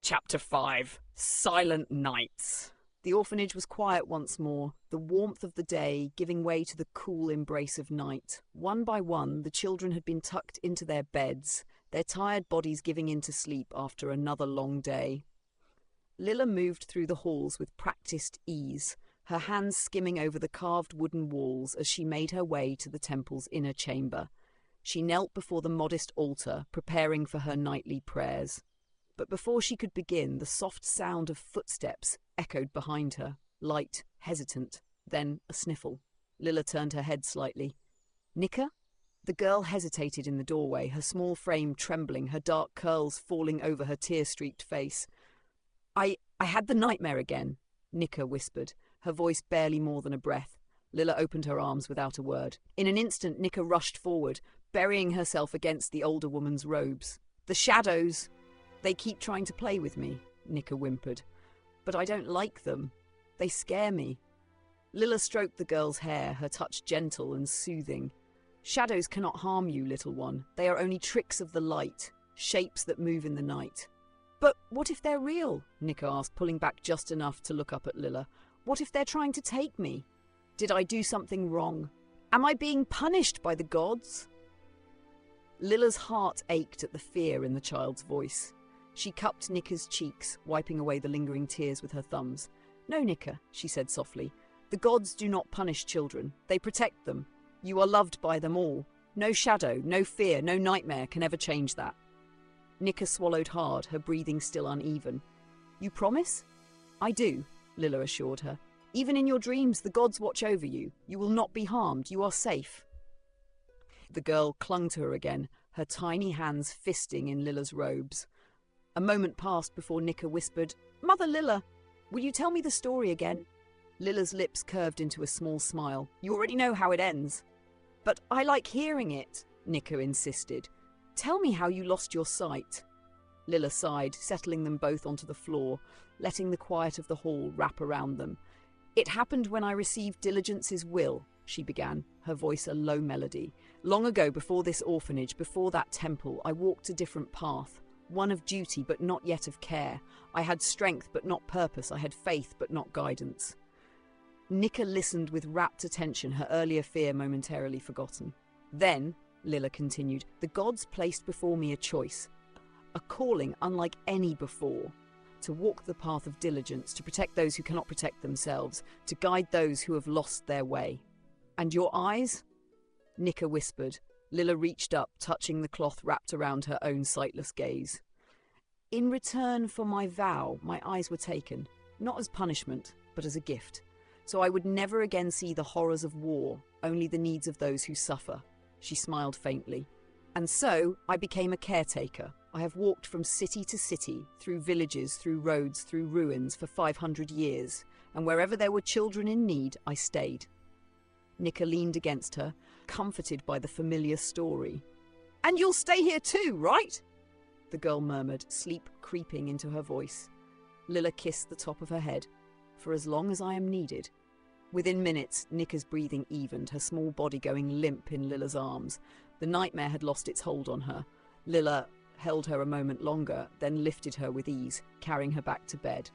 Chapter 5 Silent Nights. The orphanage was quiet once more, the warmth of the day giving way to the cool embrace of night. One by one, the children had been tucked into their beds, their tired bodies giving in to sleep after another long day. Lilla moved through the halls with practiced ease, her hands skimming over the carved wooden walls as she made her way to the temple's inner chamber. She knelt before the modest altar, preparing for her nightly prayers. But before she could begin, the soft sound of footsteps echoed behind her, light, hesitant, then a sniffle. Lilla turned her head slightly. "Nika?" The girl hesitated in the doorway, her small frame trembling, her dark curls falling over her tear-streaked face. I had the nightmare again," Nika whispered, her voice barely more than a breath. Lilla opened her arms without a word. In an instant, Nika rushed forward, burying herself against the older woman's robes. "The shadows! They keep trying to play with me," Nika whimpered. "But I don't like them. They scare me." Lilla stroked the girl's hair, her touch gentle and soothing. "Shadows cannot harm you, little one. They are only tricks of the light, shapes that move in the night." "But what if they're real?" Nika asked, pulling back just enough to look up at Lilla. "What if they're trying to take me? Did I do something wrong? Am I being punished by the gods?" Lilla's heart ached at the fear in the child's voice. She cupped Nika's cheeks, wiping away the lingering tears with her thumbs. "No, Nika," she said softly. "The gods do not punish children. They protect them. You are loved by them all. No shadow, no fear, no nightmare can ever change that." Nika swallowed hard, her breathing still uneven. "You promise?" "I do," Lilla assured her. "Even in your dreams, the gods watch over you. You will not be harmed. You are safe." The girl clung to her again, her tiny hands fisting in Lilla's robes. A moment passed before Nika whispered, "Mother Lilla, will you tell me the story again?" Lilla's lips curved into a small smile. "You already know how it ends." "But I like hearing it," Nika insisted. "Tell me how you lost your sight." Lilla sighed, settling them both onto the floor, letting the quiet of the hall wrap around them. "It happened when I received Diligence's will," she began, her voice a low melody. "Long ago, before this orphanage, before that temple, I walked a different path. One of duty, but not yet of care. I had strength, but not purpose. I had faith, but not guidance." Nika listened with rapt attention, her earlier fear momentarily forgotten. "Then," Lilla continued, "the gods placed before me a choice, a calling unlike any before. To walk the path of diligence, to protect those who cannot protect themselves, to guide those who have lost their way. And your eyes?" Nika whispered. Lilla reached up, touching the cloth wrapped around her own sightless gaze. "In return for my vow, my eyes were taken, not as punishment, but as a gift. So I would never again see the horrors of war, only the needs of those who suffer." She smiled faintly. "And so I became a caretaker. I have walked from city to city, through villages, through roads, through ruins for 500 years, and wherever there were children in need, I stayed." Nika leaned against her, comforted by the familiar story. "And you'll stay here too, right?" the girl murmured, sleep creeping into her voice. Lilla kissed the top of her head. "For as long as I am needed." Within minutes, Nika's breathing evened, her small body going limp in Lilla's arms. The nightmare had lost its hold on her. Lilla held her a moment longer, then lifted her with ease, carrying her back to bed.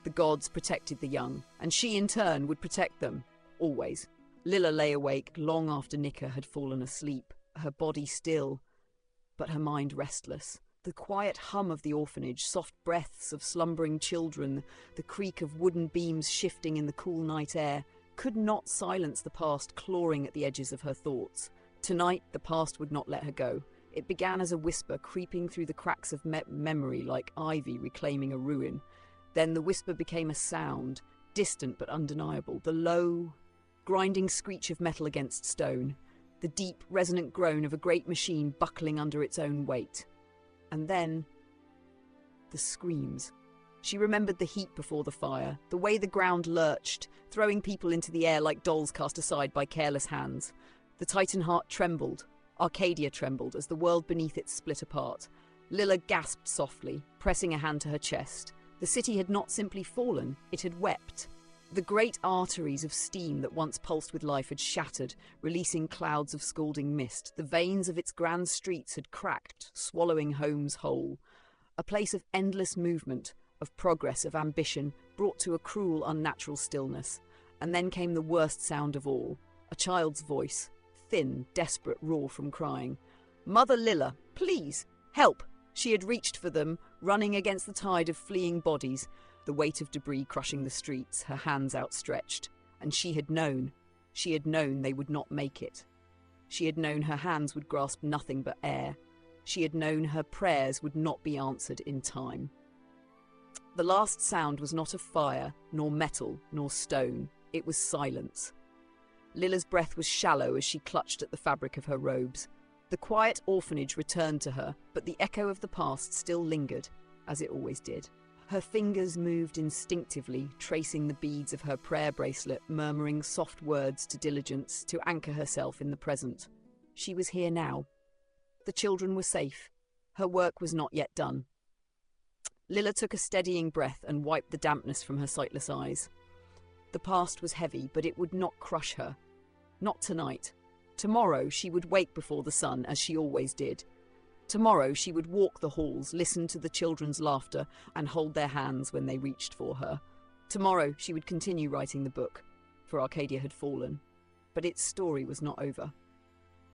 The gods protected the young, and she in turn would protect them, always. Lilla lay awake long after Nika had fallen asleep, her body still, but her mind restless. The quiet hum of the orphanage, soft breaths of slumbering children, the creak of wooden beams shifting in the cool night air, could not silence the past clawing at the edges of her thoughts. Tonight, the past would not let her go. It began as a whisper creeping through the cracks of memory like ivy reclaiming a ruin. Then the whisper became a sound, distant but undeniable, the low, grinding screech of metal against stone, the deep, resonant groan of a great machine buckling under its own weight. And then, the screams. She remembered the heat before the fire, the way the ground lurched, throwing people into the air like dolls cast aside by careless hands. The Titan heart trembled. Arcadia trembled as the world beneath it split apart. Lilla gasped softly, pressing a hand to her chest. The city had not simply fallen, it had wept. The great arteries of steam that once pulsed with life had shattered, releasing clouds of scalding mist. The veins of its grand streets had cracked, swallowing homes whole. a place of endless movement, of progress, of ambition, brought to a cruel, unnatural stillness. And then came the worst sound of all, a child's voice, thin, desperate, raw from crying. "Mother Lilla, please, help!" She had reached for them, running against the tide of fleeing bodies, the weight of debris crushing the streets, her hands outstretched. And she had known they would not make it. She had known her hands would grasp nothing but air. She had known her prayers would not be answered in time. The last sound was not of fire, nor metal, nor stone. It was silence. Lilla's breath was shallow as she clutched at the fabric of her robes. The quiet orphanage returned to her, but the echo of the past still lingered, as it always did. Her fingers moved instinctively, tracing the beads of her prayer bracelet, murmuring soft words to diligence, to anchor herself in the present. She was here now. The children were safe. Her work was not yet done. Lilla took a steadying breath and wiped the dampness from her sightless eyes. The past was heavy, but it would not crush her. Not tonight. Tomorrow she would wake before the sun, as she always did. Tomorrow she would walk the halls, listen to the children's laughter, and hold their hands when they reached for her. Tomorrow she would continue writing the book, for Arcadia had fallen. But its story was not over.